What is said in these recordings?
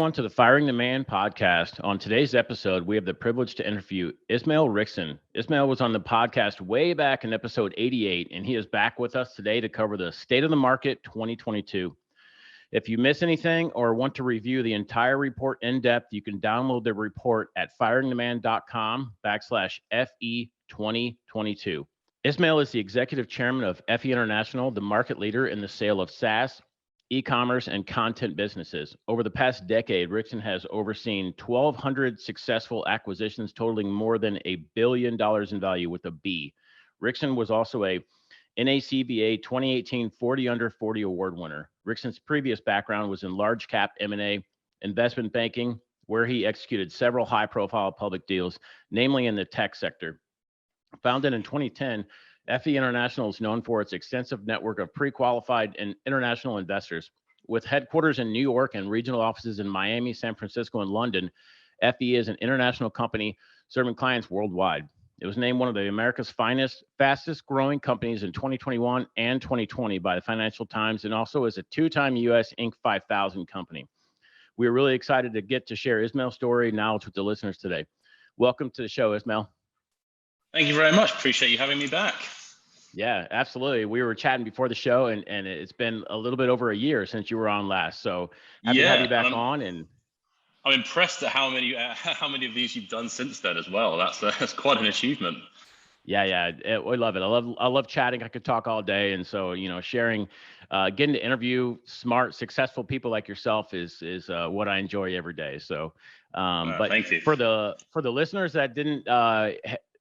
everyone, to the Firing the Man podcast. On today's episode, we have the privilege to interview Ismael Rickson. Ismael was on the podcast way back in episode 88, and he is back with us today to cover the State of the Market 2022. If you miss anything or want to review the entire report in depth, you can download the report at firingtheman.com/FE2022. Ismael is the executive chairman of FE International, the market leader in the sale of SaaS, e-commerce, and content businesses. Over the past decade, Rickson has overseen 1,200 successful acquisitions totaling more than $1 billion in value with a B. Rickson was also a NACBA 2018 40 Under 40 award winner. Rickson's previous background was in large cap M&A, investment banking, where he executed several high-profile public deals, namely in the tech sector. Founded in 2010, FE International is known for its extensive network of pre-qualified and international investors. With headquarters in New York and regional offices in Miami, San Francisco, and London, FE is an international company serving clients worldwide. It was named one of the America's fastest growing companies in 2021 and 2020 by the Financial Times, and also is a two-time US Inc. 5000 company. We are really excited to get to share Ismael's story and knowledge with the listeners today. Welcome to the show, Ismael. Thank you very much. Appreciate you having me back. Yeah, absolutely. We were chatting before the show, and it's been a little bit over a year since you were on last. So happy to have you back on. And I'm impressed at how many of these you've done since then as well. That's quite an achievement. Yeah, we love it. I love chatting. I could talk all day, and so sharing, getting to interview smart, successful people like yourself is what I enjoy every day. So, but thank you. For the listeners that didn't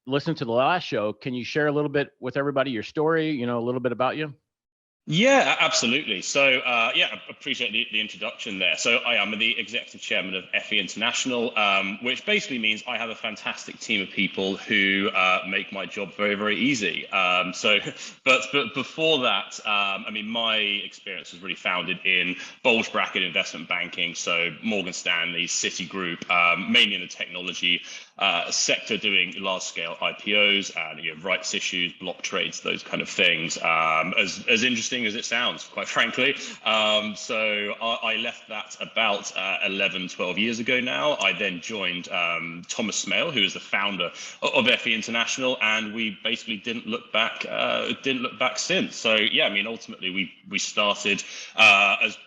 listen to the last show, can you share a little bit with everybody your story, a little bit about you? Yeah, absolutely. So, I appreciate the introduction there. So I am the executive chairman of FE International, which basically means I have a fantastic team of people who make my job very, very easy. But before that, my experience was really founded in bulge bracket investment banking. So Morgan Stanley, Citigroup, mainly in the technology sector, doing large scale IPOs and rights issues, block trades, those kind of things. As interesting as it sounds, quite frankly. So I left that about 11, 12 years ago now. I then joined Thomas Ismael, who is the founder of FE International, and we basically didn't look back since. So ultimately we started as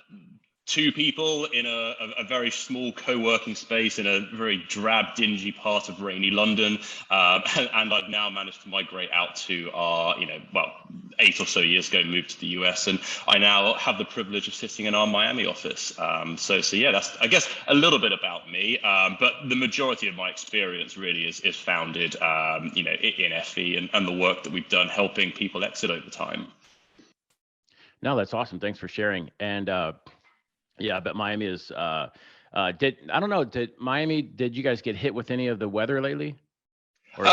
two people in a very small co-working space in a very drab, dingy part of rainy London. And I've now managed to migrate out to our, 8 or so years ago, moved to the US. And I now have the privilege of sitting in our Miami office. So that's, I guess, a little bit about me. But the majority of my experience really is founded, in FE and the work that we've done helping people exit over time. No, that's awesome. Thanks for sharing. And, yeah, but Miami is, did you guys get hit with any of the weather lately? Or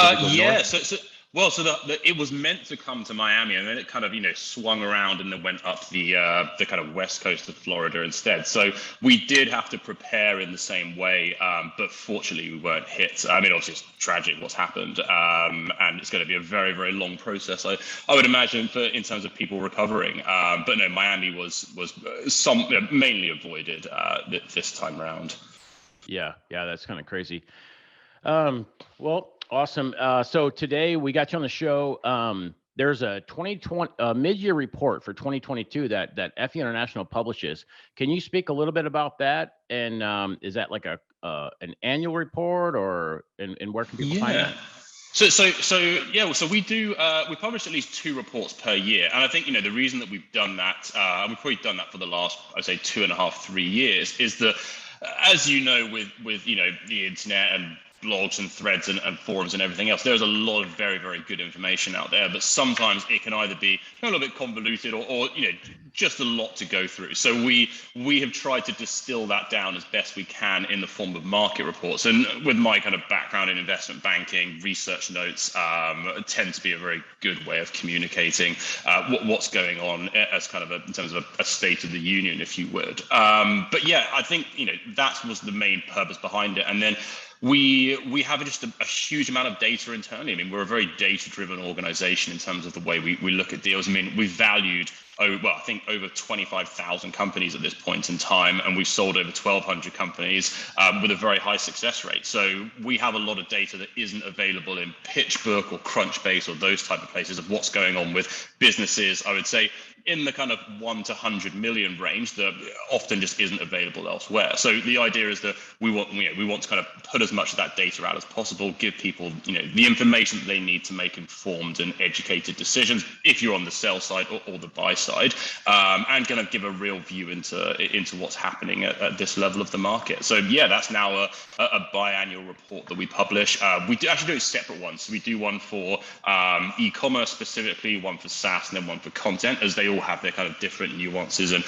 it was meant to come to Miami, and then it kind of, swung around and then went up the kind of west coast of Florida instead. So we did have to prepare in the same way, but fortunately we weren't hit. Obviously it's tragic what's happened, and it's going to be a very, very long process, I would imagine, in terms of people recovering. But no, Miami was mainly avoided this time around. Yeah, that's kind of crazy. Well, awesome. So today we got you on the show. There's a 2020 mid-year report for 2022 that FE International publishes. Can you speak a little bit about that? And is that like an annual report, or and where can people find that? So we do, we publish at least 2 reports per year. And I think, the reason that we've done that, we've probably done that for the last, I'd say 2.5, 3 years, is that, as you know, with the internet and blogs and threads and forums and everything else, there's a lot of very, very good information out there, but sometimes it can either be a little bit convoluted or just a lot to go through. So we have tried to distill that down as best we can in the form of market reports. And with my kind of background in investment banking, research notes tend to be a very good way of communicating what's going on as kind of in terms of a state of the union, if you would. But yeah, I think that was the main purpose behind it. And then we have just a huge amount of data internally. We're a very data-driven organization in terms of the way we look at deals. We've valued I think over 25,000 companies at this point in time, and we've sold over 1,200 companies with a very high success rate. So we have a lot of data that isn't available in PitchBook or Crunchbase or those type of places of what's going on with businesses, I would say, in the kind of 1 to 100 million range that often just isn't available elsewhere. So the idea is that we want to kind of put as much of that data out as possible, give people, the information that they need to make informed and educated decisions if you're on the sell side or the buy side, and kind of give a real view into what's happening at this level of the market. So yeah, that's now a biannual report that we publish. We do separate ones. So we do one for e-commerce specifically, one for SaaS, and then one for content, as they all have their kind of different nuances and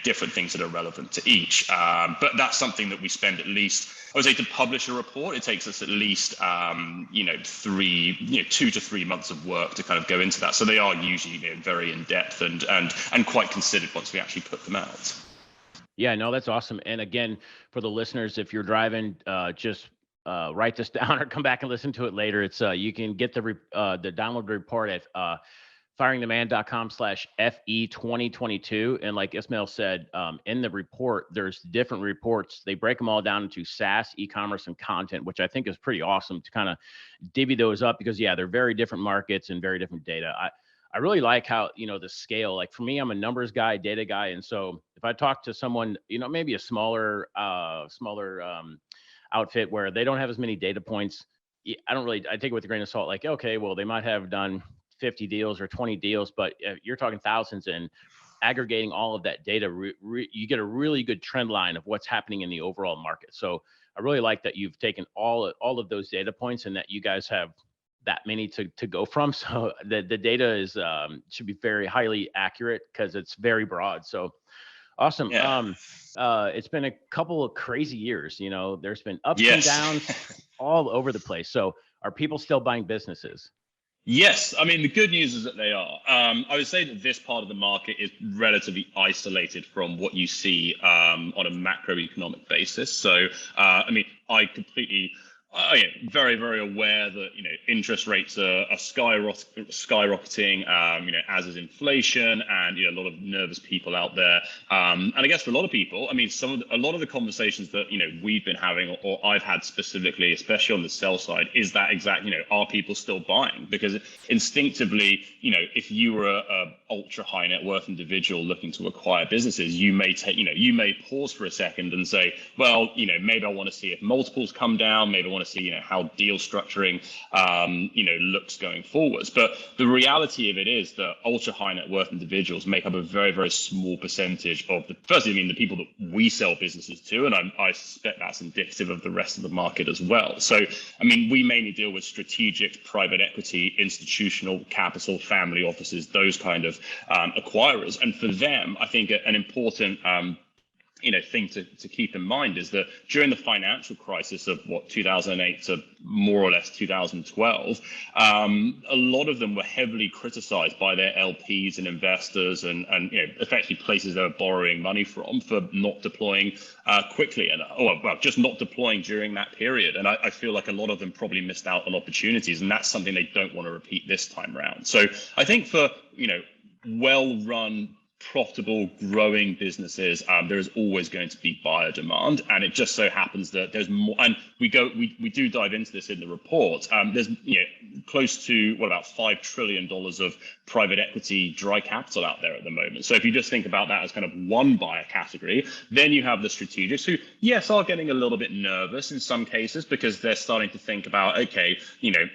different things that are relevant to each. But that's something that we spend at least, I would say, to publish a report, it takes us at least 2 to 3 months of work to kind of go into that. So they are usually very in depth and quite considered once we actually put them out. Yeah, no, that's awesome. And again, for the listeners, if you're driving, just write this down or come back and listen to it later. It's you can get the download report at firingtheman.com/FE2022. And like Ismael said, in the report, there's different reports. They break them all down into SaaS, e-commerce, and content, which I think is pretty awesome to kind of divvy those up because, yeah, they're very different markets and very different data. I really like how, the scale, like for me, I'm a numbers guy, data guy. And so if I talk to someone, maybe a smaller outfit where they don't have as many data points, I take it with a grain of salt, like, okay, well, they might have done 50 deals or 20 deals, but you're talking thousands, and aggregating all of that data, you get a really good trend line of what's happening in the overall market. So I really like that you've taken all of those data points and that you guys have that many to go from. So the data is should be very highly accurate because it's very broad. So awesome. Yeah. It's been a couple of crazy years. There's been ups and downs all over the place. So are people still buying businesses? Yes, I mean, the good news is that they are. I would say that this part of the market is relatively isolated from what you see on a macroeconomic basis. So, I completely, very, very aware that, interest rates are skyrocketing, as is inflation, and, a lot of nervous people out there. And I guess for a lot of people, a lot of the conversations that, we've been having or I've had specifically, especially on the sell side, is that exact, are people still buying? Because instinctively, if you were a ultra high net worth individual looking to acquire businesses, you may pause for a second and say, well, maybe I want to see if multiples come down, maybe I want to see, how deal structuring, looks going forwards. But the reality of it is that ultra high net worth individuals make up a very, very small percentage of the people that we sell businesses to. And I suspect that's indicative of the rest of the market as well. So, we mainly deal with strategic, private equity, institutional capital, family offices, those kind of acquirers. And for them, I think an important thing to keep in mind is that during the financial crisis of 2008 to more or less 2012, a lot of them were heavily criticized by their LPs and investors and effectively places they were borrowing money from for not deploying quickly just not deploying during that period. And I feel like a lot of them probably missed out on opportunities, and that's something they don't want to repeat this time around. So I think for well-run, profitable, growing businesses, there is always going to be buyer demand, and it just so happens that there's more. And we do dive into this in the report. There's close to about $5 trillion of private equity dry capital out there at the moment. So if you just think about that as kind of one buyer category, then you have the strategics who, yes, are getting a little bit nervous in some cases because they're starting to think about, okay,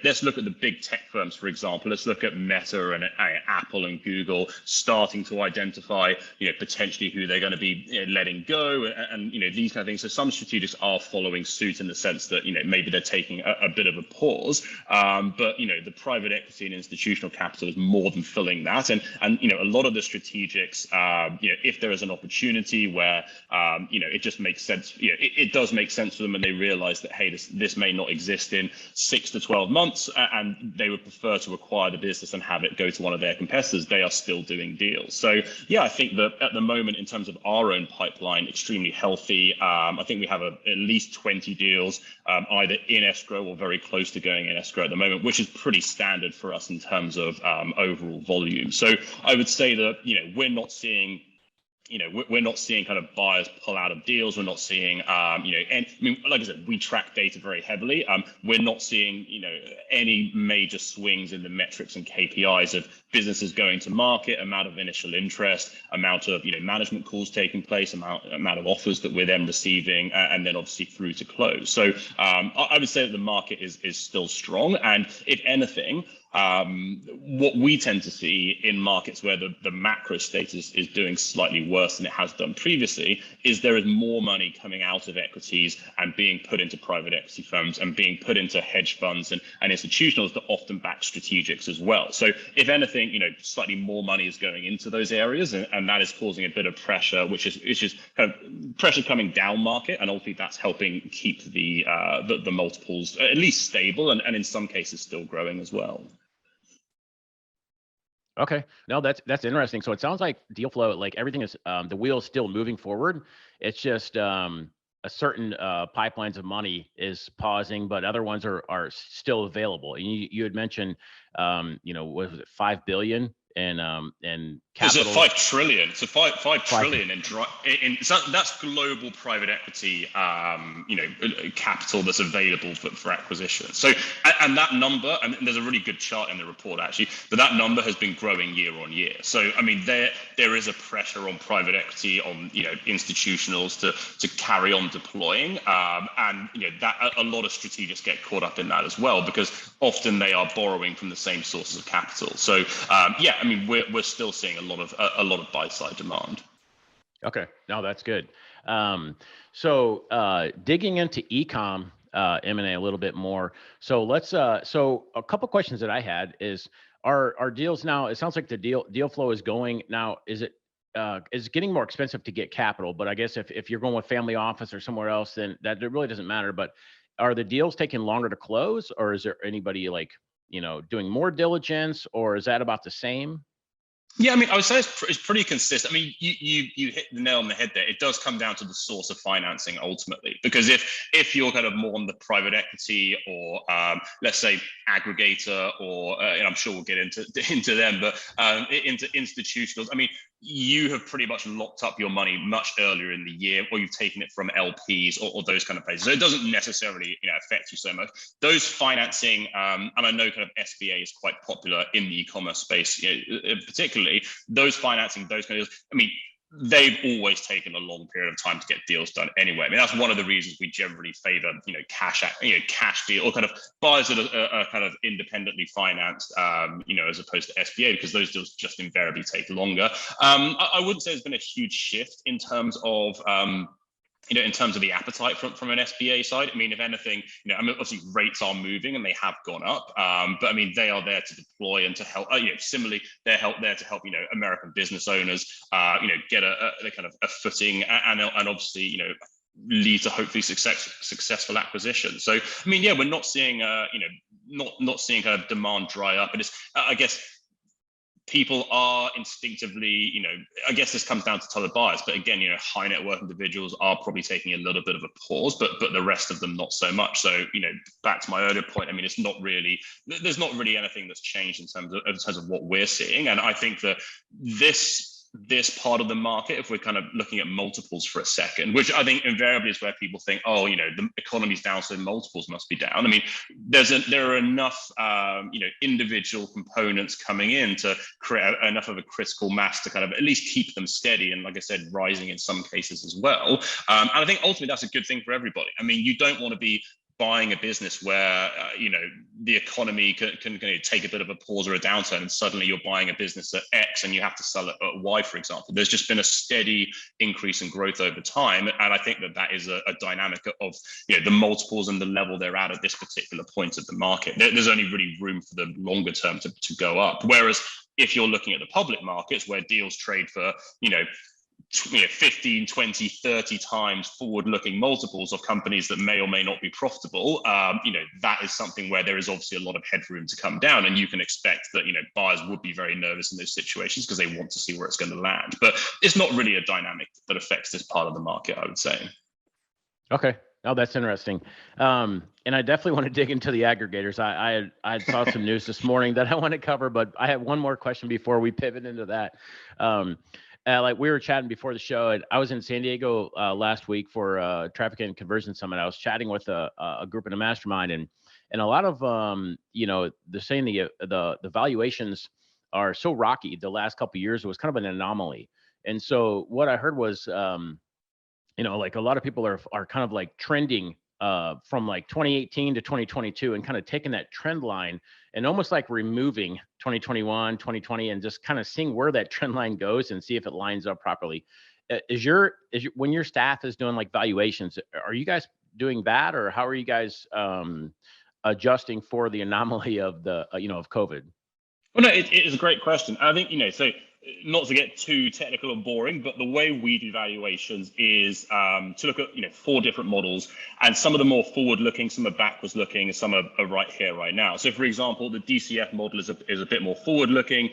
let's look at the big tech firms, for example. Let's look at Meta and Apple and Google starting to identify, potentially who they're going to be letting go and these kind of things. So some strategics are following suit in the sense that, maybe they're taking a bit of a pause. But, the private equity and institutional capital is more than filling that. And a lot of the strategics, if there is an opportunity where, it just makes sense, it does make sense for them and they realize that, hey, this may not exist in 6 to 12 months and they would prefer to acquire the business and have it go to one of their competitors, they are still doing deals. So Yeah, I think that at the moment, in terms of our own pipeline, extremely healthy. I think we have at least 20 deals either in escrow or very close to going in escrow at the moment, which is pretty standard for us in terms of overall volume. So I would say that, we're not seeing we're not seeing kind of buyers pull out of deals. We're not seeing, and I mean, like I said, we track data very heavily. We're not seeing, any major swings in the metrics and KPIs of businesses going to market, amount of initial interest, amount of, management calls taking place, amount of offers that we're then receiving, and then obviously through to close. So I would say that the market is still strong. And if anything, what we tend to see in markets where the macro status is doing slightly worse than it has done previously is there is more money coming out of equities and being put into private equity firms and being put into hedge funds and institutionals that often back strategics as well. So if anything, slightly more money is going into those areas, and that is causing a bit of pressure, which is kind of pressure coming down market, and ultimately that's helping keep the multiples at least stable and in some cases still growing as well. Okay, no, that's interesting. So it sounds like deal flow, like everything is, the wheel is still moving forward. It's just a certain pipelines of money is pausing, but other ones are still available. And you had mentioned, what was it, 5 billion and capital. Is it 5 trillion? So 5 trillion so that's global private equity, capital that's available for acquisition. So, and that number, and there's a really good chart in the report actually, but that number has been growing year on year. So, I mean, there is a pressure on private equity, on, institutionals to carry on deploying. And, that a lot of strategics get caught up in that as well, because often they are borrowing from the same sources of capital. So, yeah, I mean, we're still seeing a lot of buy side demand. Okay, no, that's good. So digging into e-com M&A a little bit more. So let's so a couple questions that I had is, are deals now? It sounds like the deal flow is going now. Is it getting more expensive to get capital? But I guess if you're going with family office or somewhere else, then that it really doesn't matter. But are the deals taking longer to close, or is there anybody doing more diligence, or is that about the same? Yeah, I mean, I would say it's pretty consistent. I mean, you hit the nail on the head there. It does come down to the source of financing ultimately, because if you're kind of more on the private equity or let's say aggregator, or and I'm sure we'll get into them, but into institutionals. I mean, you have pretty much locked up your money much earlier in the year, or you've taken it from LPs or those kind of places. So it doesn't necessarily affect you so much. Those financing, and I know kind of SBA is quite popular in the e-commerce space, particularly those financing, those kind of deals. I mean, they've always taken a long period of time to get deals done anyway. I mean, that's one of the reasons we generally favor, cash deal, or kind of buyers that are kind of independently financed, as opposed to SBA, because those deals just invariably take longer. I wouldn't say there's been a huge shift in terms of, in terms of the appetite from an SBA side. I mean, if anything, I mean, obviously rates are moving and they have gone up, but I mean, they are there to deploy and to help. Similarly, they're there to help, American business owners, get a kind of a footing, and obviously, lead to hopefully successful acquisition. So, I mean, yeah, we're not seeing, not seeing kind of demand dry up. And it's, I guess, people are instinctively, I guess this comes down to type of buyers, but again, high net worth individuals are probably taking a little bit of a pause, but the rest of them not so much. So, back to my earlier point, I mean, there's not really anything that's changed in terms of what we're seeing. And I think that this part of the market, if we're kind of looking at multiples for a second, which I think invariably is where people think, oh, the economy's down, so multiples must be down. I mean, there are enough, individual components coming in to create enough of a critical mass to kind of at least keep them steady, and like I said, rising in some cases as well. And I think ultimately that's a good thing for everybody. I mean, you don't want to be buying a business where the economy can take a bit of a pause or a downturn, and suddenly you're buying a business at X and you have to sell it at Y, for example. There's just been a steady increase in growth over time, and I think that is a dynamic of the multiples and the level they're at this particular point of the market. There's only really room for the longer term to go up. Whereas if you're looking at the public markets, where deals trade for 15, 20, 30 times forward-looking multiples of companies that may or may not be profitable, that is something where there is obviously a lot of headroom to come down, and you can expect that buyers would be very nervous in those situations because they want to see where it's going to land. But it's not really a dynamic that affects this part of the market, I would say. Okay. Oh, that's interesting. And I definitely want to dig into the aggregators. I saw some news this morning that I want to cover, but I have one more question before we pivot into that. Like we were chatting before the show, and I was in San Diego last week for Traffic and Conversion Summit. I was chatting with a group in a mastermind, and a lot of they're saying the valuations are so rocky. The last couple of years, it was kind of an anomaly. And so what I heard was like a lot of people are kind of like trending from like 2018 to 2022 and kind of taking that trend line and almost like removing 2021, 2020 and just kind of seeing where that trend line goes and see if it lines up properly. When your staff is doing like valuations, are you guys doing that, or how are you guys adjusting for the anomaly of the of COVID? Well, no, it is a great question. I think, so not to get too technical and boring, but the way we do valuations is to look at 4 different models, and some of them more forward-looking, some are backwards-looking, and some are right here, right now. So, for example, the DCF model is a bit more forward-looking.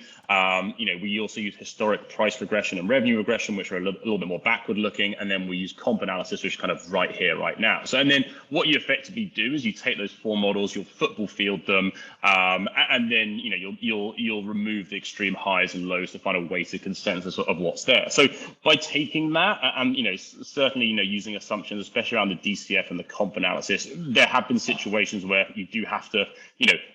We also use historic price regression and revenue regression, which are a little bit more backward-looking, and then we use comp analysis, which is kind of right here, right now. So, and then what you effectively do is you take those 4 models, you'll football field them, and then you'll remove the extreme highs and lows to find a weighted consensus of what's there. So by taking that and certainly using assumptions, especially around the DCF and the comp analysis, there have been situations where you do have to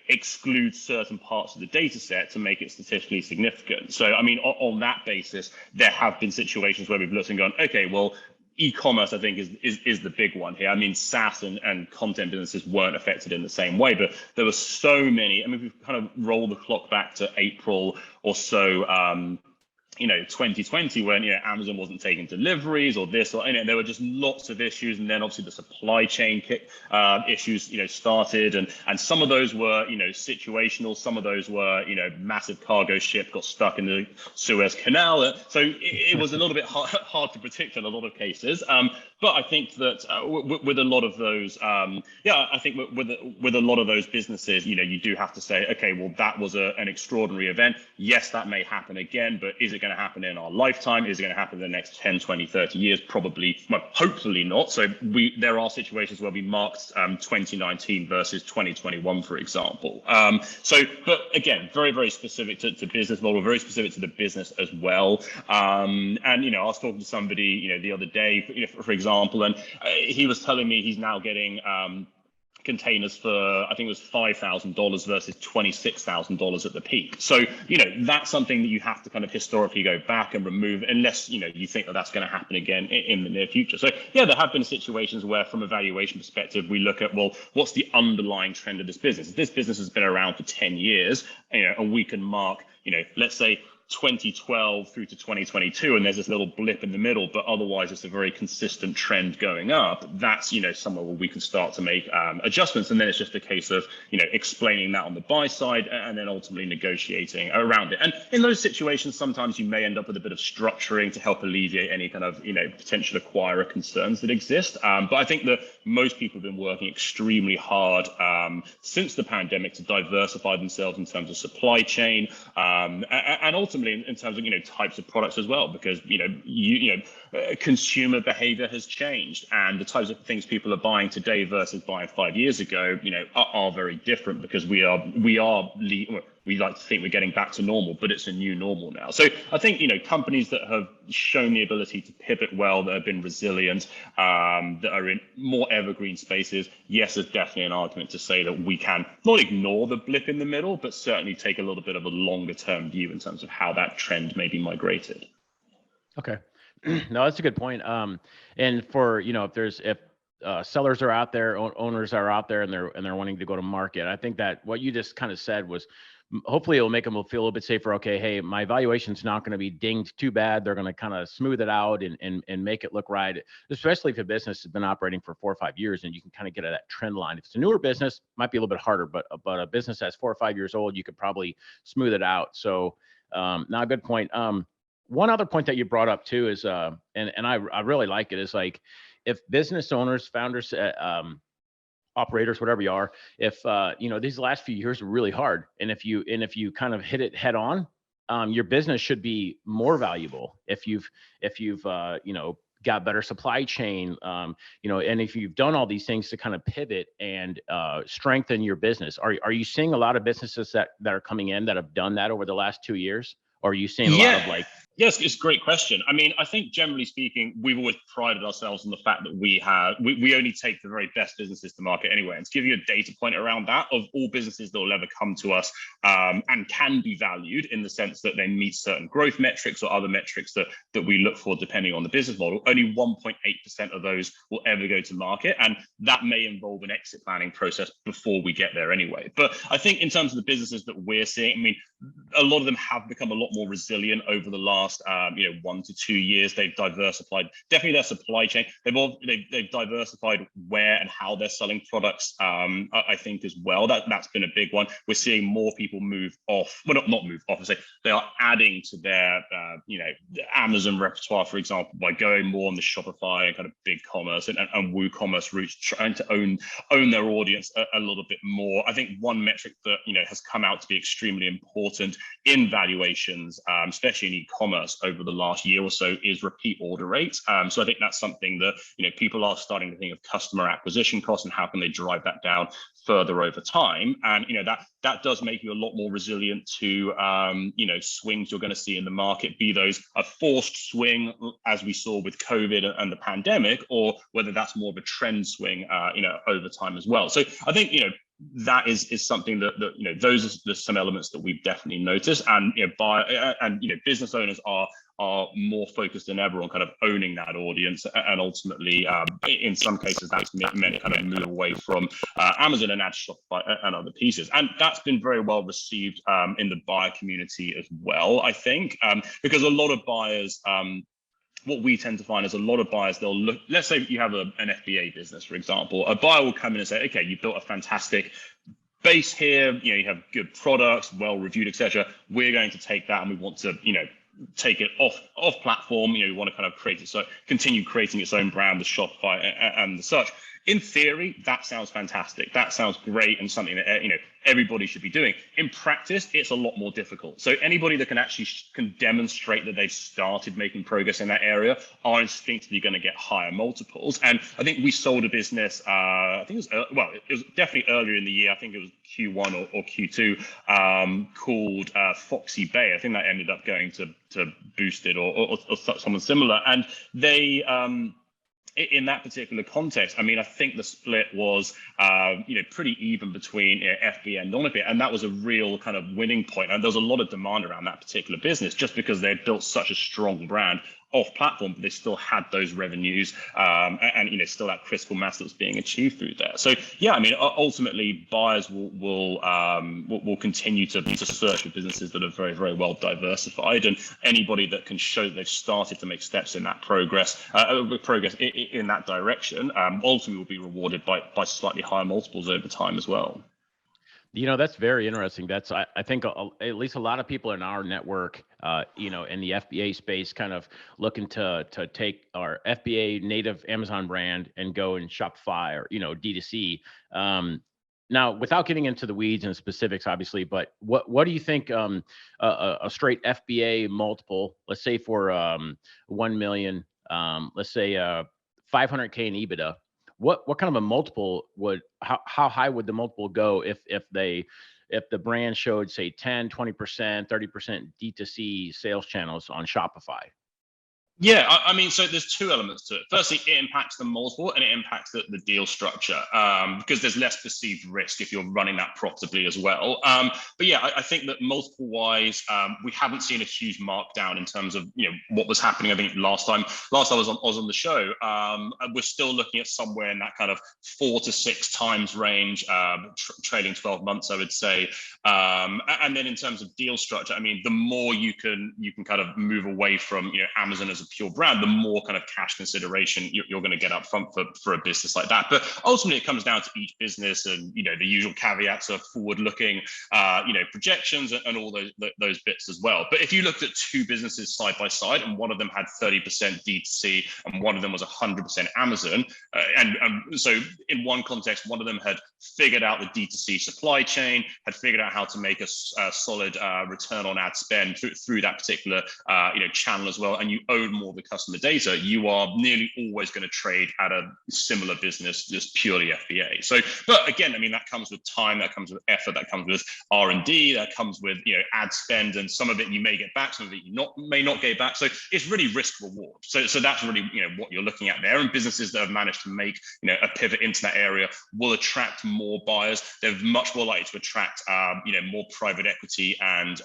exclude certain parts of the data set to make it statistically significant. So I mean, on that basis, there have been situations where we've looked and gone, okay, well, e-commerce, I think, is the big one here. I mean, SaaS and content businesses weren't affected in the same way, but there were so many. I mean, we've kind of rolled the clock back to April or so, 2020, when Amazon wasn't taking deliveries or this, or there were just lots of issues, and then obviously the supply chain issues started, and some of those were situational, some of those were massive cargo ship got stuck in the Suez Canal, so it was a little bit hard to predict in a lot of cases. But I think that with a lot of those, I think with a lot of those businesses, you do have to say, okay, well, that was an extraordinary event. Yes, that may happen again, but is it going to happen in our lifetime? Is it going to happen in the next 10, 20, 30 years? Probably, well, hopefully not. So there are situations where we marked 2019 versus 2021, for example. But again, very, very specific to business model, very specific to the business as well. And I was talking to somebody, the other day, for example, and he was telling me he's now getting containers for, I think it was $5,000 versus $26,000 at the peak. So, that's something that you have to kind of historically go back and remove, unless, you think that that's going to happen again in the near future. So, yeah, there have been situations where, from a valuation perspective, we look at, well, what's the underlying trend of this business? If this business has been around for 10 years, and we can mark, let's say, 2012 through to 2022, and there's this little blip in the middle, but otherwise it's a very consistent trend going up. That's somewhere where we can start to make adjustments, and then it's just a case of explaining that on the buy side, and then ultimately negotiating around it. And in those situations, sometimes you may end up with a bit of structuring to help alleviate any kind of potential acquirer concerns that exist. But I think that most people have been working extremely hard since the pandemic to diversify themselves in terms of supply chain, and ultimately in terms of types of products as well, because consumer behavior has changed, and the types of things people are buying today versus buying 5 years ago are very different, because we like to think we're getting back to normal, but it's a new normal now. So I think companies that have shown the ability to pivot well, that have been resilient, that are in more evergreen spaces, yes, there's definitely an argument to say that we can not ignore the blip in the middle, but certainly take a little bit of a longer term view in terms of how that trend may be migrated. Okay. No, that's a good point. And for if sellers are out there, owners are out there, and they're wanting to go to market, I think that what you just kind of said was, hopefully it'll make them feel a little bit safer. Okay, hey, my valuation's not going to be dinged too bad. They're going to kind of smooth it out and make it look right, especially if a business has been operating for 4 or 5 years, and you can kind of get at that trend line. If it's a newer business, might be a little bit harder, but a business that's 4 or 5 years old, you could probably smooth it out. So now, good point. One other point that you brought up too is, and I really like it, is like, if business owners, founders, operators, whatever you are, if these last few years were really hard, and if you kind of hit it head on, your business should be more valuable if you've got better supply chain, and if you've done all these things to kind of pivot and strengthen your business. Are you seeing a lot of businesses that are coming in that have done that over the last 2 years? Or are you seeing a lot of like? Yes, it's a great question. I mean, I think generally speaking, we've always prided ourselves on the fact that we only take the very best businesses to market anyway. And to give you a data point around that, of all businesses that will ever come to us and can be valued in the sense that they meet certain growth metrics or other metrics that we look for depending on the business model, only 1.8% of those will ever go to market. And that may involve an exit planning process before we get there anyway. But I think in terms of the businesses that we're seeing, I mean, a lot of them have become a lot more resilient over the last 1 to 2 years. They've diversified definitely their supply chain. They've diversified where and how they're selling products. I think as well that's been a big one. We're seeing more people move off. Well, not move off. I say they are adding to their Amazon repertoire, for example, by going more on the Shopify and kind of big commerce and WooCommerce routes, trying to own their audience a little bit more. I think one metric that has come out to be extremely important in valuations, especially in e-commerce over the last year or so, is repeat order rates. So I think that's something that people are starting to think of customer acquisition costs and how can they drive that down further over time. And that does make you a lot more resilient to swings you're going to see in the market, be those a forced swing as we saw with COVID and the pandemic, or whether that's more of a trend swing over time as well. So I think that is something that those are some elements that we've definitely noticed, and business owners are more focused than ever on kind of owning that audience, and ultimately in some cases that's meant kind of move away from Amazon and add Shopify and other pieces, and that's been very well received in the buyer community as well, I think, because a lot of buyers, what we tend to find is a lot of buyers, they'll look, let's say you have an FBA business, for example, a buyer will come in and say, okay, you built a fantastic base here, you have good products, well reviewed, etc. We're going to take that and we want to, take it off platform. We want to kind of create it, so continue creating its own brand with Shopify and such. In theory, that sounds fantastic. That sounds great and something that everybody should be doing. In practice, it's a lot more difficult. So anybody that can demonstrate that they've started making progress in that area are instinctively going to get higher multiples. And I think we sold a business. I think it was definitely earlier in the year. I think it was Q1 or Q2, called Foxy Bay. I think that ended up going to Boosted or someone similar, and they. In that particular context, I mean, I think the split was, pretty even between FBA and non-FBA, and that was a real kind of winning point. And there was a lot of demand around that particular business just because they had built such a strong brand off platform, but they still had those revenues and still that critical mass that was being achieved through there. So yeah, I mean, ultimately buyers will continue to search for businesses that are very, very well diversified, and anybody that can show that they've started to make steps in that progress in that direction ultimately will be rewarded by slightly higher multiples over time as well. That's very interesting. That's, I think at least a lot of people in our network, in the FBA space, kind of looking to take our FBA native Amazon brand and go and Shopify or, D2C. Now, without getting into the weeds and specifics, obviously, but what do you think a straight FBA multiple, let's say for 1 million, let's say 500K in EBITDA, what kind of a multiple how high would the multiple go if the brand showed, say, 10, 20%, 30% D2C sales channels on Shopify? Yeah, I mean, so there's two elements to it. Firstly, it impacts the multiple and it impacts the deal structure because there's less perceived risk if you're running that profitably as well. But yeah, I think that multiple-wise, we haven't seen a huge markdown in terms of what was happening. I think last I was on the show, we're still looking at somewhere in that kind of 4 to 6 times range, trailing 12 months, I would say. And then in terms of deal structure, I mean, the more you can kind of move away from Amazon as a a pure brand, the more kind of cash consideration you're going to get up front for a business like that. But ultimately, it comes down to each business, and the usual caveats of forward-looking, projections and all those bits as well. But if you looked at two businesses side by side, and one of them had 30% D2C, and one of them was 100% Amazon, and so in one context, one of them had figured out the D2C supply chain, had figured out how to make a solid return on ad spend through that particular channel as well, and you own more of the customer data, you are nearly always going to trade at a similar business, just purely FBA. So, but again, I mean, that comes with time, that comes with effort, that comes with R&D, that comes with ad spend, and some of it you may get back, some of it you may not get back. So it's really risk reward. So that's really what you're looking at there. And businesses that have managed to make a pivot into that area will attract more buyers. They're much more likely to attract more private equity and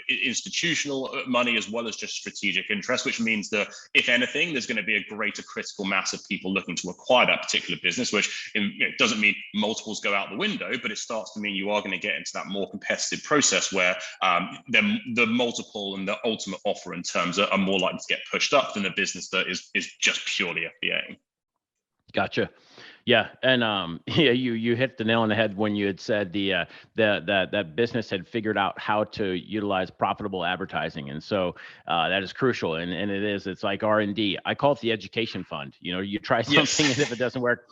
institutional money, as well as just strategic interest, which means that if anything, there's going to be a greater critical mass of people looking to acquire that particular business, which doesn't mean multiples go out the window, but it starts to mean you are going to get into that more competitive process where the multiple and the ultimate offer in terms are more likely to get pushed up than a business that is just purely FBA. Gotcha. Yeah, and you hit the nail on the head when you had said that business had figured out how to utilize profitable advertising, and so that is crucial. And it's like R&D. I call it the education fund. You try something, and if it doesn't work,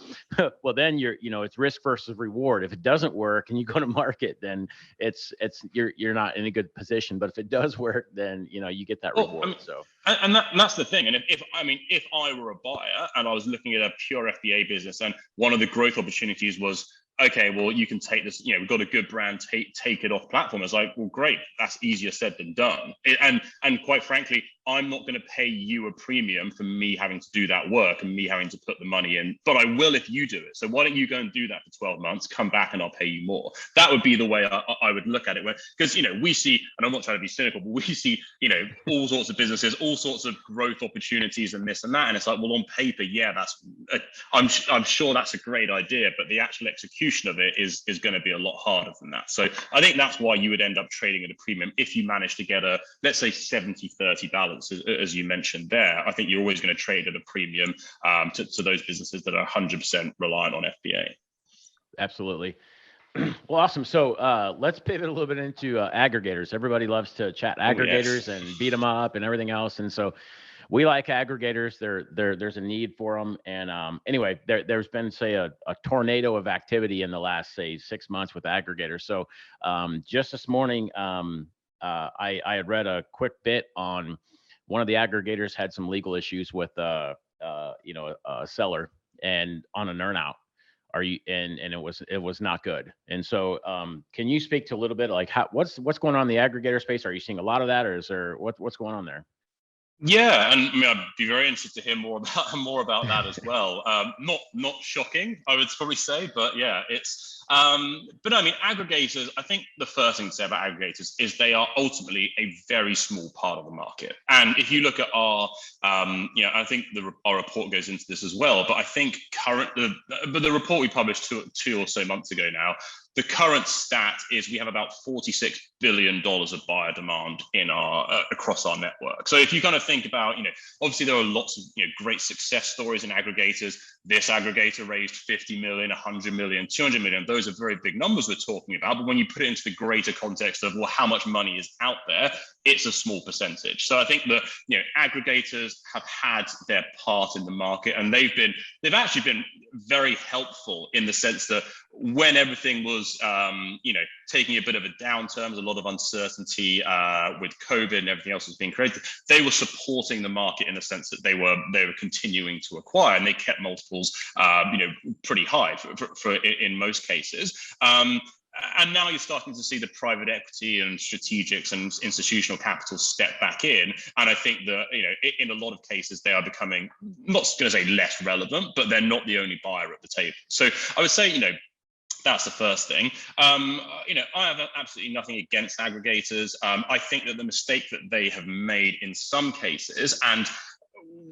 well, then it's risk versus reward. If it doesn't work and you go to market, then you're not in a good position. But if it does work, then you get that reward. And that's the thing. And if I were a buyer and I was looking at a pure FBA business, and one of the growth opportunities was, okay, well, you can take this, we've got a good brand, take it off platform. It's like, well, great, that's easier said than done. And quite frankly, I'm not going to pay you a premium for me having to do that work and me having to put the money in, but I will if you do it. So why don't you go and do that for 12 months, come back and I'll pay you more. That would be the way I would look at it. Because, we see, and I'm not trying to be cynical, but we see, all sorts of businesses, all sorts of growth opportunities and this and that. And it's like, well, on paper, yeah, I'm sure that's a great idea, but the actual execution of it is going to be a lot harder than that. So I think that's why you would end up trading at a premium if you manage to get a, let's say, 70-30 balance. As you mentioned there, I think you're always going to trade at a premium to those businesses that are 100% reliant on FBA. Absolutely. Well, awesome. So let's pivot a little bit into aggregators. Everybody loves to chat aggregators and beat them up and everything else. And so we like aggregators. There's a need for them. And anyway, there's been, say, a tornado of activity in the last, say, 6 months with aggregators. So just this morning, I had read a quick bit on one of the aggregators had some legal issues with a seller and on an earnout. And it was not good. And so can you speak to a little bit like what's going on in the aggregator space? Are you seeing a lot of that, or is there what's going on there? Yeah, and I'd be very interested to hear more about that as well. Not shocking, I would probably say, but yeah, it's. But I mean, aggregators. I think the first thing to say about aggregators is they are ultimately a very small part of the market. And if you look at our, I think our report goes into this as well. But I think the report we published two or so months ago now. The current stat is we have about $46 billion of buyer demand in across our network. So if you kind of think about, obviously there are lots of great success stories in aggregators. This aggregator raised 50 million, 100 million, 200 million. Those are very big numbers we're talking about. But when you put it into the greater context of, well, how much money is out there, it's a small percentage. So I think that aggregators have had their part in the market, and they've actually been very helpful in the sense that when everything was taking a bit of a downturn, there's a lot of uncertainty with COVID and everything else was being created, they were supporting the market in the sense that they were continuing to acquire, and they kept multiples pretty high for in most cases. And now you're starting to see the private equity and strategics and institutional capital step back in. And I think that, in a lot of cases, they are becoming, not going to say less relevant, but they're not the only buyer at the table. So I would say, that's the first thing. I have absolutely nothing against aggregators. I think that the mistake that they have made in some cases, and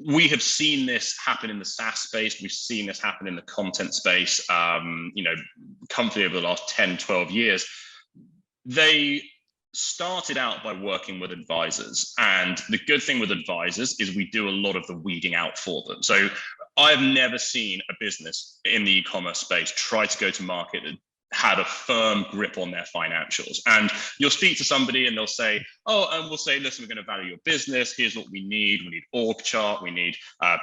we have seen this happen in the SaaS space, we've seen this happen in the content space, comfortably over the last 10, 12 years. They started out by working with advisors. And the good thing with advisors is we do a lot of the weeding out for them. So I've never seen a business in the e-commerce space try to go to market and had a firm grip on their financials. And you'll speak to somebody and they'll say, oh, and we'll say, listen, we're going to value your business. Here's what we need. We need org chart. We need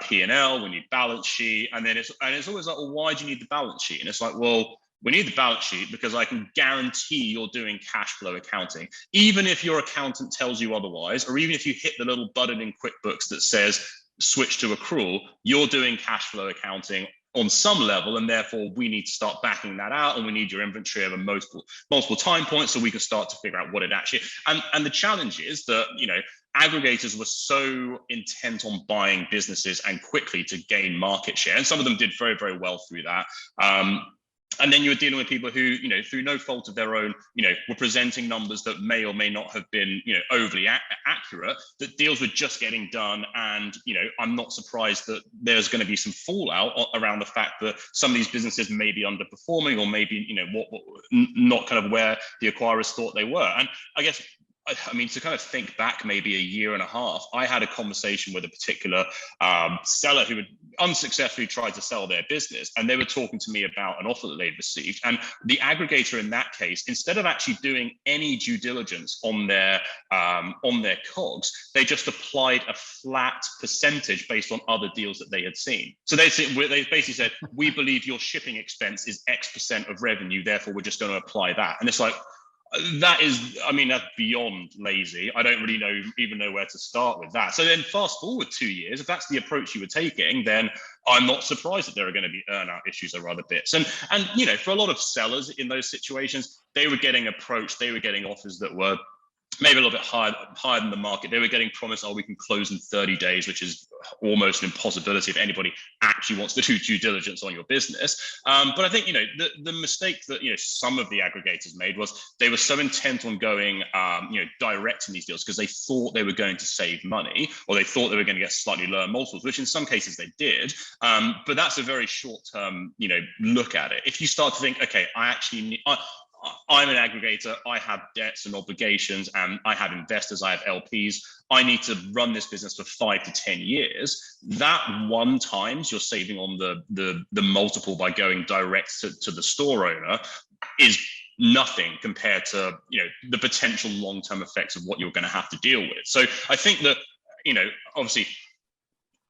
P&L. We need balance sheet. And then it's always like, well, why do you need the balance sheet? And it's like, well, we need the balance sheet because I can guarantee you're doing cash flow accounting. Even if your accountant tells you otherwise, or even if you hit the little button in QuickBooks that says switch to accrual, you're doing cash flow accounting on some level, and therefore we need to start backing that out, and we need your inventory over multiple time points so we can start to figure out what it actually. And the challenge is that, you know, aggregators were so intent on buying businesses and quickly to gain market share, and some of them did very, very well through that. And then you were dealing with people who, you know, through no fault of their own, you know, were presenting numbers that may or may not have been, you know, overly accurate, that deals were just getting done. And, you know, I'm not surprised that there's going to be some fallout around the fact that some of these businesses may be underperforming, or maybe, you know, not kind of where the acquirers thought they were. And I guess, I mean, to kind of think back maybe a year and a half, I had a conversation with a particular seller who had unsuccessfully tried to sell their business, and they were talking to me about an offer that they'd received. And the aggregator in that case, instead of actually doing any due diligence on their COGS, they just applied a flat percentage based on other deals that they had seen. So they basically said, we believe your shipping expense is X% of revenue, therefore we're just going to apply that. And it's like, that is, I mean, that's beyond lazy. I don't really even know where to start with that. So then fast forward 2 years, if that's the approach you were taking, then I'm not surprised that there are going to be earnout issues over other bits. And you know, for a lot of sellers in those situations, they were getting approached, they were getting offers that were maybe a little bit higher than the market. They were getting promised, oh, we can close in 30 days, which is almost an impossibility if anybody actually wants to do due diligence on your business. But I think, you know, the mistake that, you know, some of the aggregators made was they were so intent on going, you know, direct in these deals because they thought they were going to save money, or they thought they were going to get slightly lower multiples, which in some cases they did. But that's a very short-term, you know, look at it. If you start to think, okay, I'm an aggregator, I have debts and obligations, and I have investors, I have LPs, I need to run this business for 5 to 10 years. That one times you're saving on the multiple by going direct to the store owner is nothing compared to, you know, the potential long-term effects of what you're going to have to deal with. So I think that, you know, obviously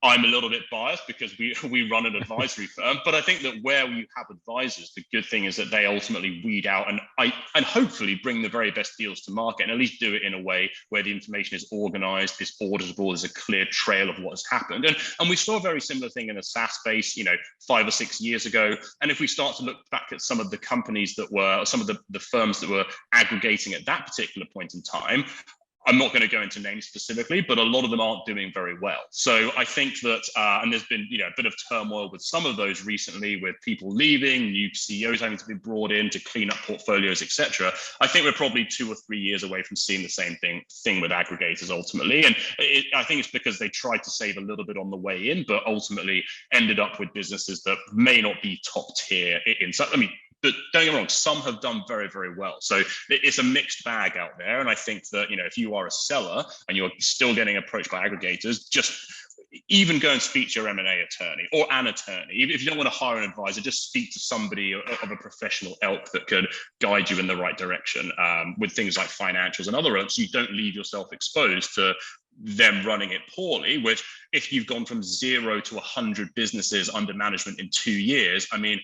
I'm a little bit biased because we run an advisory firm, but I think that where you have advisors, the good thing is that they ultimately weed out and hopefully bring the very best deals to market, and at least do it in a way where the information is organized, is auditable, there's a clear trail of what has happened. And we saw a very similar thing in a SaaS space, you know, 5 or 6 years ago. And if we start to look back at some of the companies that were, or some of the firms that were aggregating at that particular point in time, I'm not going to go into names specifically, but a lot of them aren't doing very well. So I think that, and there's been, you know, a bit of turmoil with some of those recently, with people leaving, new CEOs having to be brought in to clean up portfolios, etc. I think we're probably 2 or 3 years away from seeing the same thing with aggregators ultimately. And I think it's because they tried to save a little bit on the way in, but ultimately ended up with businesses that may not be top tier in. So, I mean, but don't get me wrong, some have done very, very well. So it's a mixed bag out there. And I think that, you know, if you are a seller and you're still getting approached by aggregators, just even go and speak to your M&A attorney or an attorney. If you don't want to hire an advisor, just speak to somebody of a professional ilk that could guide you in the right direction with things like financials and other elements. So you don't leave yourself exposed to them running it poorly, which if you've gone from 0 to 100 businesses under management in 2 years, I mean,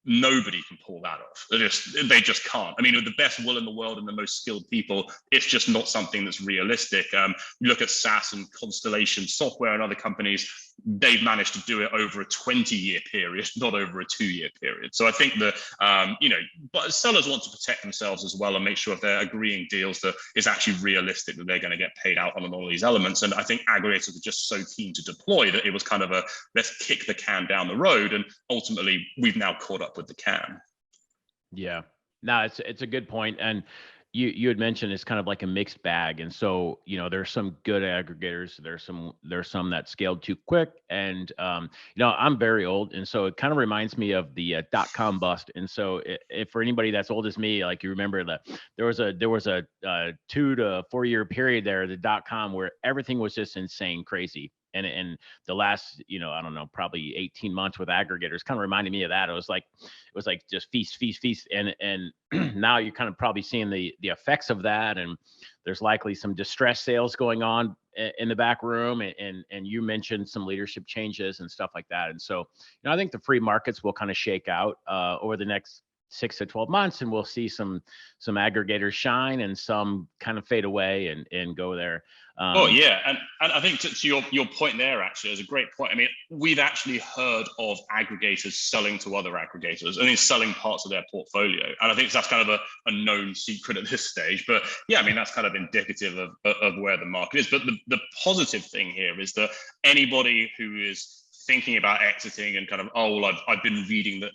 nobody can pull that off. They just can't. I mean, with the best will in the world and the most skilled people, it's just not something that's realistic. You look at SaaS and Constellation Software and other companies, they've managed to do it over a 20-year period, not over a 2-year period. So I think that, you know, but sellers want to protect themselves as well and make sure if they're agreeing deals that is actually realistic, that they're going to get paid out on all these elements. And I think aggregators are just so keen to deploy that it was kind of a, let's kick the can down the road. And ultimately, we've now caught up with the can. Yeah, no, it's a good point. And you had mentioned it's kind of like a mixed bag, and so there's some good aggregators, there's some that scaled too quick, and I'm very old, and so it kind of reminds me of the .com bust. And so if for anybody that's old as me, like, you remember that there was a 2 to 4 year period there, the .com, where everything was just insane, crazy. And the last, I don't know, probably 18 months with aggregators kind of reminded me of that. It was like just feast, feast, feast. And now you're kind of probably seeing the effects of that. And there's likely some distress sales going on in the back room. And you mentioned some leadership changes and stuff like that. And so, I think the free markets will kind of shake out over the next 6 to 12 months, and we'll see some aggregators shine and some kind of fade away and go there. Oh yeah, and I think to your point there, actually, is a great point. I mean, we've actually heard of aggregators selling to other aggregators and then selling parts of their portfolio, and I think that's kind of a known secret at this stage. But yeah, I mean, that's kind of indicative of where the market is. But the positive thing here is that anybody who is thinking about exiting and kind of, I've been reading that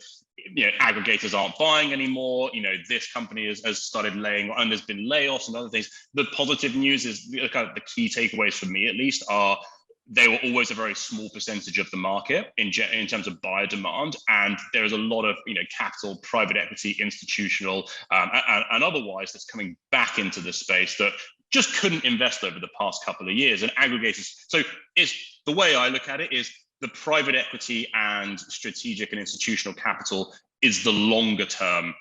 aggregators aren't buying anymore, this company has started laying, and there's been layoffs and other things. The positive news is kind of the key takeaways for me, at least, are they were always a very small percentage of the market in terms of buyer demand, and there is a lot of capital, private equity, institutional, and otherwise, that's coming back into the space that just couldn't invest over the past couple of years. And aggregators, so it's the way I look at it is, the private equity and strategic and institutional capital is the longer term,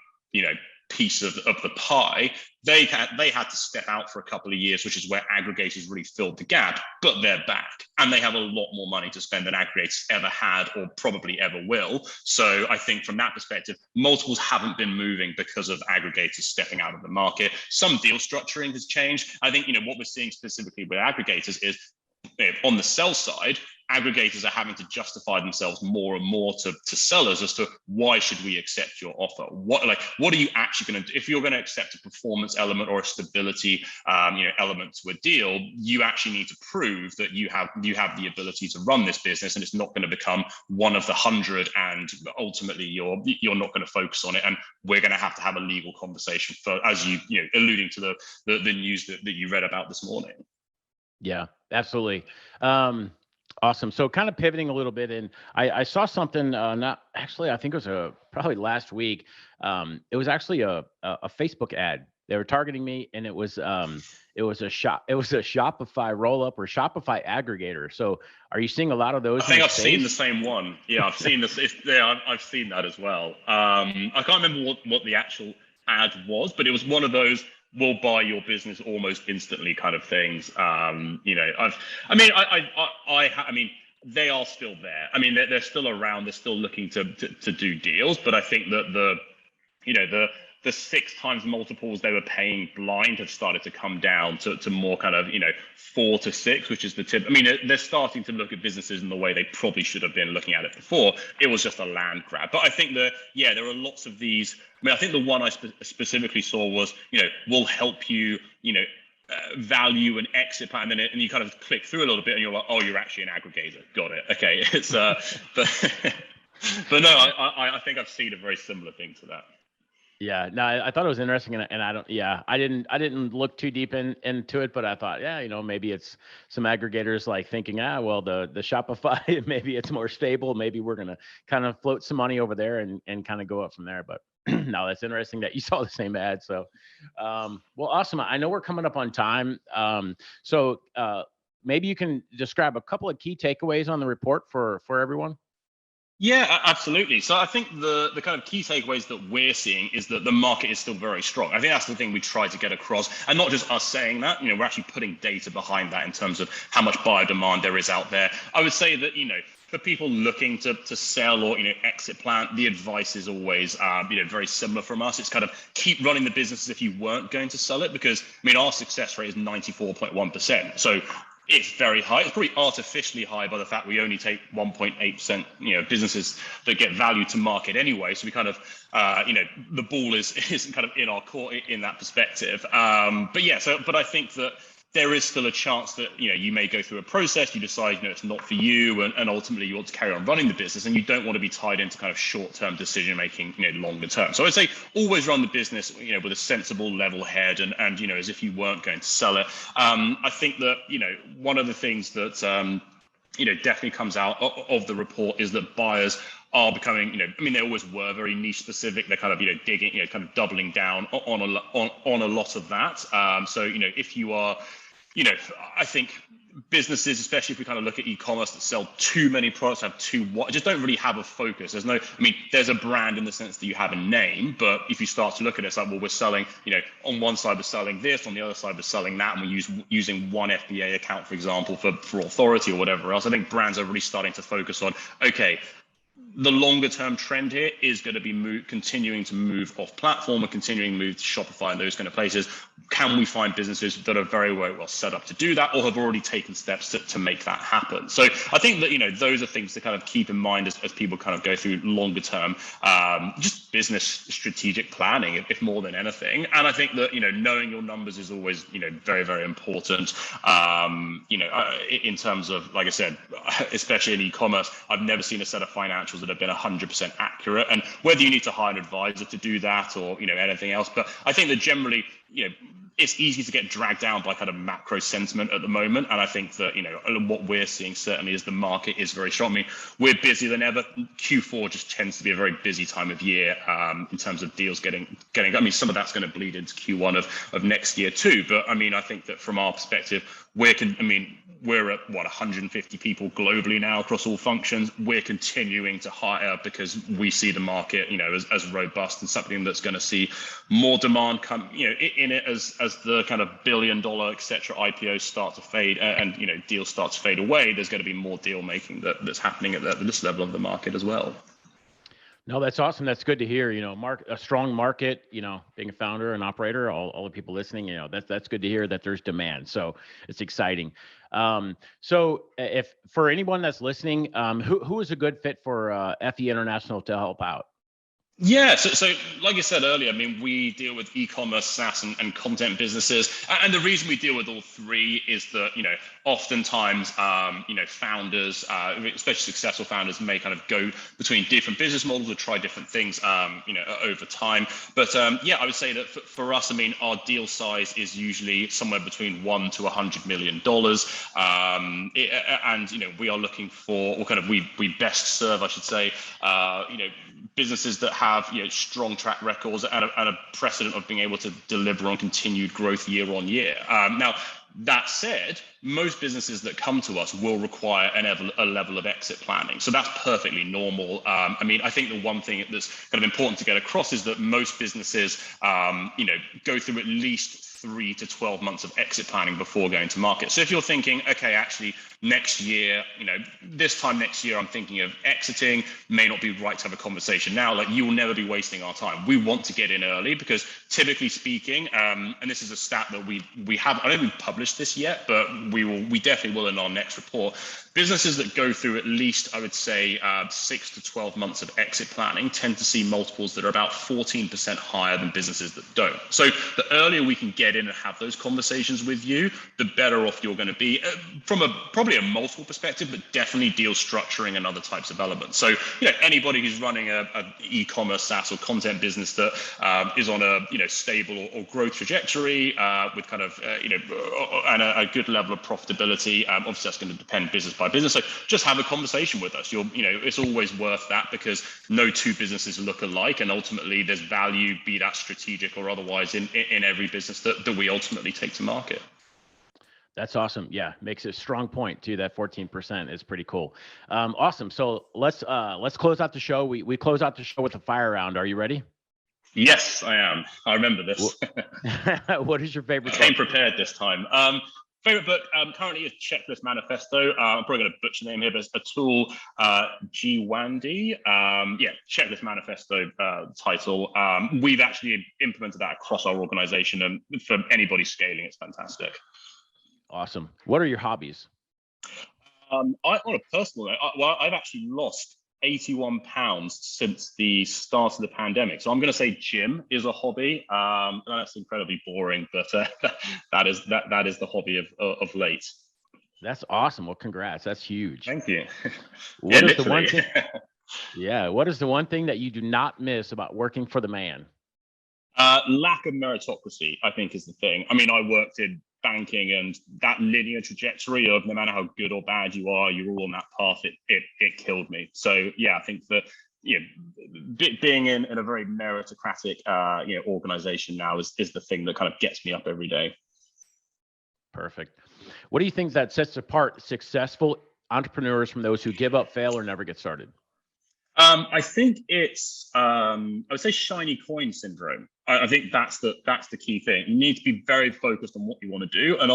piece of the pie. They had to step out for a couple of years, which is where aggregators really filled the gap, but they're back and they have a lot more money to spend than aggregators ever had or probably ever will. So I think from that perspective, multiples haven't been moving because of aggregators stepping out of the market. Some deal structuring has changed. I think, what we're seeing specifically with aggregators is, on the sell side, aggregators are having to justify themselves more and more to sellers as to why should we accept your offer. What are you actually going to do? If you're going to accept a performance element or a stability element to a deal, you actually need to prove that you have the ability to run this business, and it's not going to become one of the 100, and ultimately you're not going to focus on it. And we're going to have a legal conversation for, as you alluding to the news that you read about this morning. Yeah, absolutely. Awesome. So kind of pivoting a little bit, and I saw something, not actually, I think it was probably last week. It was actually a Facebook ad. They were targeting me, and it was a Shopify roll up or Shopify aggregator. So are you seeing a lot of those? I think I've seen the same one. Yeah, I've seen this. I've seen that as well. I can't remember what the actual ad was, but it was one of those will buy your business almost instantly kind of things. I mean, they are still there. I mean, they're still around. They're still looking to do deals. But I think that the 6 times multiples they were paying blind have started to come down to more kind of 4 to 6, which is the tip. I mean, they're starting to look at businesses in the way they probably should have been looking at it before. It was just a land grab. But I think there are lots of these. I mean, I think the one I specifically saw was, will help you, value and exit plan, and you kind of click through a little bit, and you're like, oh, you're actually an aggregator. Got it. Okay, it's but no, I think I've seen a very similar thing to that. Yeah, no, I thought it was interesting, and I didn't look too deep into it, but I thought, maybe it's some aggregators like thinking, well, the Shopify, maybe it's more stable. Maybe we're gonna kind of float some money over there and kind of go up from there. But no, that's interesting that you saw the same ad. So, well, awesome. I know we're coming up on time. So maybe you can describe a couple of key takeaways on the report for everyone. Yeah, absolutely. So I think the kind of key takeaways that we're seeing is that the market is still very strong. I think that's the thing we try to get across, and not just us saying that. We're actually putting data behind that in terms of how much buyer demand there is out there. I would say that for people looking to sell or exit plan, the advice is always very similar from us. It's kind of keep running the business as if you weren't going to sell it, because our success rate is 94.1%. So it's very high. It's probably artificially high by the fact we only take 1.8%, businesses that get value to market anyway. So we kind of, the ball is kind of in our court in that perspective. But I think that there is still a chance that, you may go through a process, you decide, it's not for you, and ultimately you want to carry on running the business, and you don't want to be tied into kind of short-term decision making, longer term. So I'd say always run the business, with a sensible level head, and as if you weren't going to sell it. I think that, one of the things that definitely comes out of the report is that buyers are becoming, they always were very niche specific. They're kind of, digging, kind of doubling down on a lot of that. So, if you are, I think businesses, especially if we kind of look at e-commerce that sell too many products, have just don't really have a focus. There's a brand in the sense that you have a name, but if you start to look at it, it's like, well, we're selling, on one side we're selling this, on the other side we're selling that, and we're using one FBA account, for example, for authority or whatever else. I think brands are really starting to focus on, okay, the longer term trend here is going to be continuing to move off platform and continuing to move to Shopify and those kind of places. Can we find businesses that are very well set up to do that, or have already taken steps to make that happen? So I think that, those are things to kind of keep in mind as people kind of go through longer term, just business strategic planning, if more than anything. And I think that, knowing your numbers is always, very, very important. In terms of, like I said, especially in e-commerce, I've never seen a set of financials that have been 100% accurate, and whether you need to hire an advisor to do that or anything else. But I think that generally, it's easy to get dragged down by kind of macro sentiment at the moment. And I think that, what we're seeing certainly is the market is very strong. We're busier than ever. Q4 just tends to be a very busy time of year in terms of deals getting. Some of that's going to bleed into Q1 of next year too. But I think that from our perspective, we're at 150 people globally now across all functions. We're continuing to hire because we see the market, as robust and something that's going to see more demand come, in it as the kind of $1 billion, et cetera, IPOs start to fade and, deals start to fade away. There's going to be more deal making that's happening at this level of the market as well. No, that's awesome. That's good to hear. A strong market, being a founder and operator, all the people listening, that's good to hear that there's demand. So it's exciting. So if for anyone that's listening, who is a good fit for FE International to help out? Yeah, so like I said earlier, we deal with e-commerce, SaaS, and content businesses, and the reason we deal with all three is that oftentimes founders, especially successful founders, may kind of go between different business models or try different things, over time. But I would say that for us, our deal size is usually somewhere between $1 to $100 million, and we are looking for, or kind of we best serve, I should say, businesses that have strong track records and a precedent of being able to deliver on continued growth year on year. Now, that said, most businesses that come to us will require a level of exit planning. So that's perfectly normal. I think the one thing that's kind of important to get across is that most businesses, go through at least 3 to 12 months of exit planning before going to market. So if you're thinking, okay, actually next year, this time next year, I'm thinking of exiting, may not be right to have a conversation now. Like, you will never be wasting our time. We want to get in early because typically speaking, and this is a stat that we have, I don't think we've published this yet, but we definitely will in our next report. Businesses that go through at least, I would say, 6 to 12 months of exit planning tend to see multiples that are about 14% higher than businesses that don't. So the earlier we can get in and have those conversations with you, the better off you're going to be from probably a multiple perspective, but definitely deal structuring and other types of elements. So, anybody who's running a e-commerce, SaaS, or content business that is on a stable or growth trajectory with kind of and a good level of profitability. Obviously, that's going to depend business by business. So just have a conversation with us. It's always worth that because no two businesses look alike, and ultimately there's value, be that strategic or otherwise, in every business that we ultimately take to market. That's awesome. Yeah, makes a strong point too. That 14% is pretty cool. Awesome. So let's close out the show. We close out the show with a fire round. Are you ready? Yes, I am. I remember this. What is your favorite book? I came prepared this time. Favorite book currently is Checklist Manifesto. I'm probably going to butcher the name here, but it's Atul Gawande. Checklist Manifesto title. We've actually implemented that across our organization, and for anybody scaling, it's fantastic. Awesome. What are your hobbies? On a personal note, I've actually lost 81 pounds since the start of the pandemic. So I'm going to say gym is a hobby. That's incredibly boring, but that is the hobby of late. That's awesome. Well, congrats. That's huge. Thank you. What is the one thing? Yeah. What is the one thing that you do not miss about working for the man? Lack of meritocracy, I think, is the thing. I mean, I worked in banking, and that linear trajectory of no matter how good or bad you are, you're all on that path. It killed me. So yeah, I think that being in a very meritocratic organization now is the thing that kind of gets me up every day. Perfect. What do you think that sets apart successful entrepreneurs from those who give up, fail, or never get started? I think it's I would say shiny coin syndrome. I think that's the key thing. You need to be very focused on what you want to do, and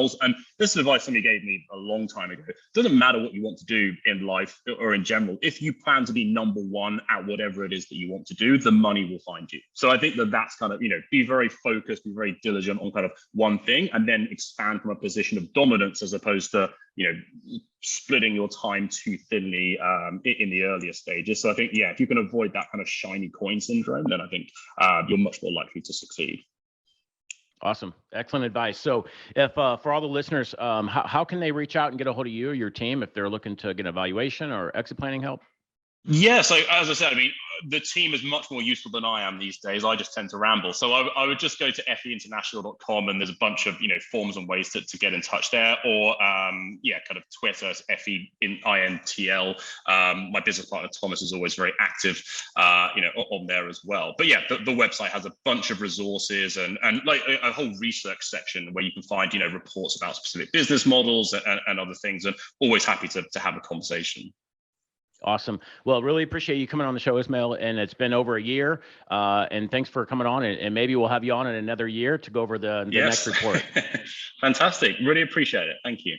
this is advice somebody gave me a long time ago. It doesn't matter what you want to do in life or in general. If you plan to be number one at whatever it is that you want to do, the money will find you. So I think that's kind of be very focused, be very diligent on kind of one thing, and then expand from a position of dominance as opposed to splitting your time too thinly in the earlier stages. So I think, if you can avoid that kind of shiny coin syndrome, then I think you're much more likely to succeed. Awesome. Excellent advice. So if for all the listeners, how can they reach out and get a hold of you or your team if they're looking to get evaluation or exit planning help? Yeah, so as I said, I mean, the team is much more useful than I am these days. I just tend to ramble. So I would just go to feinternational.com, and there's a bunch of forms and ways to get in touch there, or kind of Twitter, FEINTL. My business partner Thomas is always very active on there as well. But yeah, the website has a bunch of resources and like a whole research section where you can find reports about specific business models and other things, and always happy to have a conversation. Awesome. Well, really appreciate you coming on the show, Ismael, and it's been over a year. And thanks for coming on, and maybe we'll have you on in another year to go over the next report. Fantastic. Really appreciate it. Thank you.